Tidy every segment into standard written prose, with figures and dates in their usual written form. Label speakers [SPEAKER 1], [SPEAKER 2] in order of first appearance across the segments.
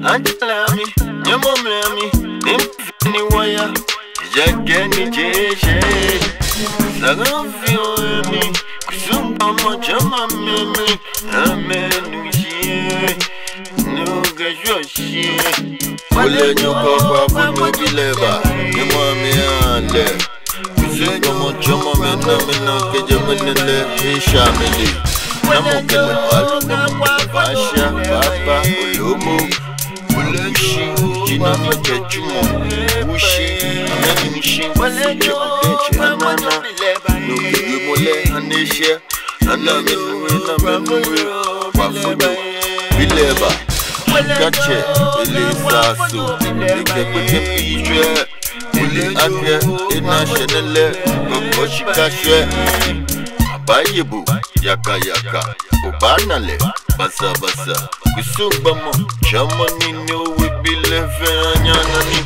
[SPEAKER 1] Antelami, Yamomlami, Infini Waya, Jagani Jeshe, Sagafiomi, Kusumba Mojama Mimi, Amenushi, Nuga Joshi, Wale Nyoko Papu Bileba, Yamami Ale, Kusumba Mojama Mena Kejamanele, Ishamili, Namokele Alu, Basha, Baba, Olomo. Ushi, Jinami Kechumo, Ushi, Amenishi, Jokudeche, Amana, Nuki Mole, Anesha, Anamenu, Wafudu, Bileba, Kache, Elisasu, Likepute Pijwe, Eli Ake, Enashenele, Kokoshikashe, Abayebu, Yaka Yaka, Obanale, Basa Basa, Kusumbamo, Chamani no we be living Yanani.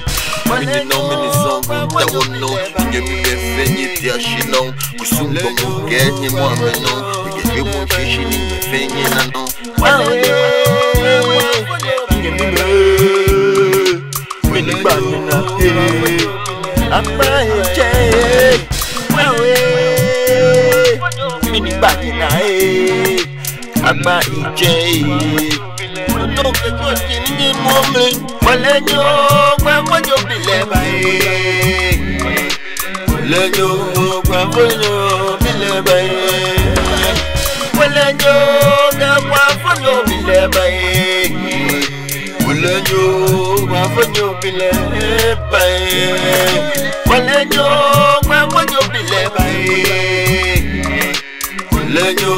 [SPEAKER 1] Many no many songs that will know, give me the Fenny Tiashino, Kusumbamo, get him one no, we get you more fishing in the Fenny and no. Winning Banana, I'm my Jay, Mini Banana. Agba ije no ke ko ni moment walejo gba mojo bile bae lejo gba mojo bile bae walejo gba mojo bile bae walejo gba mojo bile bae walejo gba mojo bile bae walejo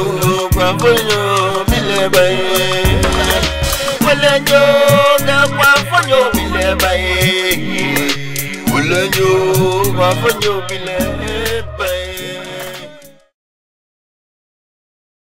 [SPEAKER 1] gba mojo bile bae walejo gba mojo bile bae walejo gba mojo bile bae.